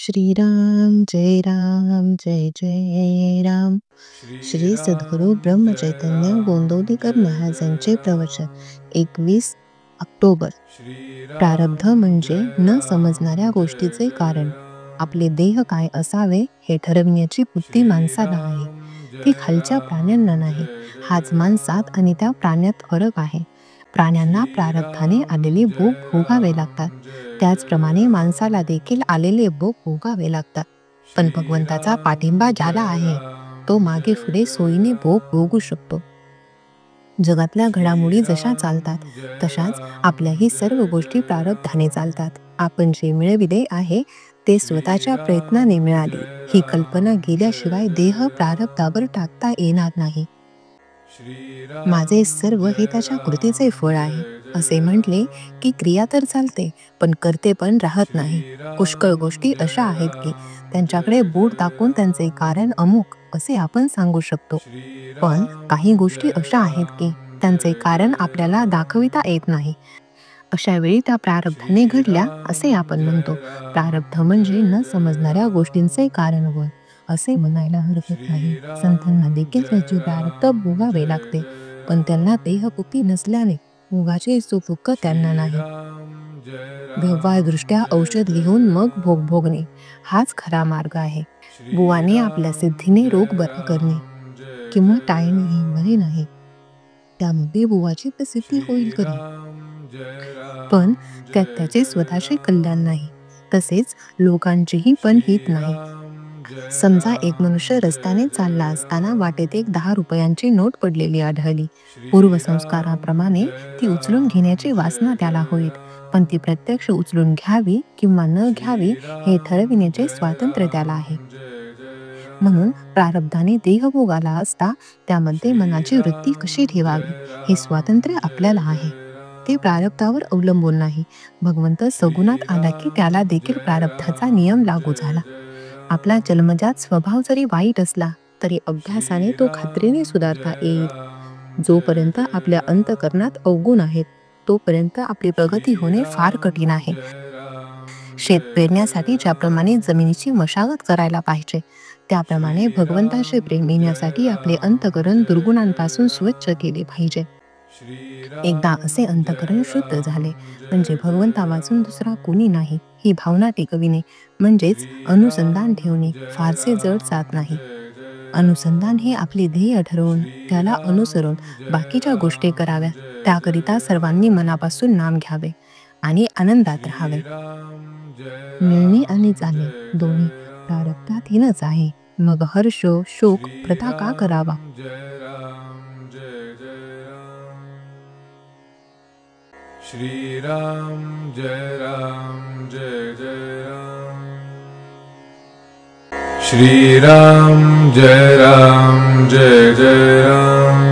श्रीराम जय राम जय जय राम. श्री सद्गुरु ब्रह्मचैतन्य गोंदवलेकर महाराजांचे प्रवचन 21 ऑक्टोबर. प्रारब्ध म्हणजे न समजणाऱ्या गोष्टीचे कारण. आपले देह काय असावे हे ठरविण्याची बुद्धी माणसाला आहे, ती खालच्या प्राण्यांना नाही. हाच माणसात आणि त्या प्राण्यात फरक आहे. प्राण्यांना प्रारब्धाने आलेले भोग भोगावे लागतात, त्याचप्रमाणे माणसाला देखील आलेले भोग भोगावे लागतात. पण भगवंताचा पाठिंबा ज्याला आहे तो मागे पुढे सोयीने भोग भोगू शकतो. जगातल्या घडामोडी जशा चालतात तशाच आपल्याही सर्व गोष्टी प्रारब्धाने चालतात. आपण जे मिळविले आहे ते स्वतःच्या प्रयत्नाने मिळाले, ही कल्पना गेल्याशिवाय देह प्रारब्धावर टाकता येणार नाही. माझे सर्व हे त्याच्या कृतीचे फळ आहे असे म्हटले की क्रिया तर चालते, पण करते पण राहत नाही. पुष्कळ गोष्टी अशा आहेत की त्यांच्याकडे बोट दाखवून त्यांचे कारण अमुक असे आपण सांगू शकतो, पण काही गोष्टी अशा आहेत की त्यांचे कारण आपल्याला दाखविता येत नाही. अशा वेळी त्या प्रारब्धाने घडल्या असे आपण म्हणतो. प्रारब्ध म्हणजे न समजणाऱ्या गोष्टींचे कारण व असे म्हणायला हरकत नाही. संतांना देखील त्याचे प्रारब्ध भोगावे लागते, पण त्यांना देहबुद्धी नसल्याने भोगाचे सुख त्यांना नाही. व्यवहारदृष्ट्या औषध घेऊन मग भोग भोगणे हाच खरा मार्ग आहे. बुवाने आपल्या सिद्धीने रोग बरा करणे किंवा टाळणे हे बरे नाही, त्यामध्ये बुवाची प्रसिद्धी होईल कधी, पण त्यात त्याचे स्वतःचे कल्याण नाही, तसेच लोकांचेही पण हित नाही. समजा एक मनुष्य रस्त्याने चालला असताना वाटेत एक 10 रुपयांची नोट पडलेली आढळली. पूर्वसंस्काराप्रमाणे ती उचलून घेण्याची वासना त्याला होईल, पण ती प्रत्यक्ष उचलून घ्यावी किंवा न घ्यावी हे ठरविण्याचे स्वातंत्र्य त्याला आहे. म्हणून प्रारब्धाने देहभोगाला असता त्यामध्ये मनाची वृत्ती कशी ठेवावी हे स्वातंत्र्य आपल्याला आहे, ते प्रारब्धावर अवलंबून नाही. भगवंत सगुणात आला की त्याला देखील प्रारब्धाचा नियम लागू झाला. आपला जन्मजात स्वभाव जरी वाईट असला तरी अभ्यासाने तो खात्रीने सुधारता येईल. जोपर्यंत आपल्या अंतःकरणात अवगुण आहेत तोपर्यंत आपली प्रगती होणे फार कठीण आहे. शेत पेरण्यासाठी ज्याप्रमाणे जमिनीची मशागत करायला पाहिजे, त्याप्रमाणे भगवंताचे प्रेम येण्यासाठी आपले अंतःकरण दुर्गुणांपासून स्वच्छ केले पाहिजे. एकदा असे अंतःकरण शुद्ध झाले म्हणजे भगवंता वाचून दुसरा कोणी नाही ही भावना टिकविणे म्हणजेच अनुसंधान ठेवणे फारसे जड जात नाही. अनुसंधान हे आपले ध्येय ठरवून त्याला अनुसरून बाकीच्या गोष्टी कराव्या. त्याकरिता सर्वांनी मनापासून नाम घ्यावे आणि आनंदात राहावे. मिळणे आणि जाणे दोन्ही प्रारब्धाधीनच आहे, मग हर्ष शोक प्रथा का करावा. श्रीराम जय राम जय जय राम. श्रीराम जय राम जय जय राम.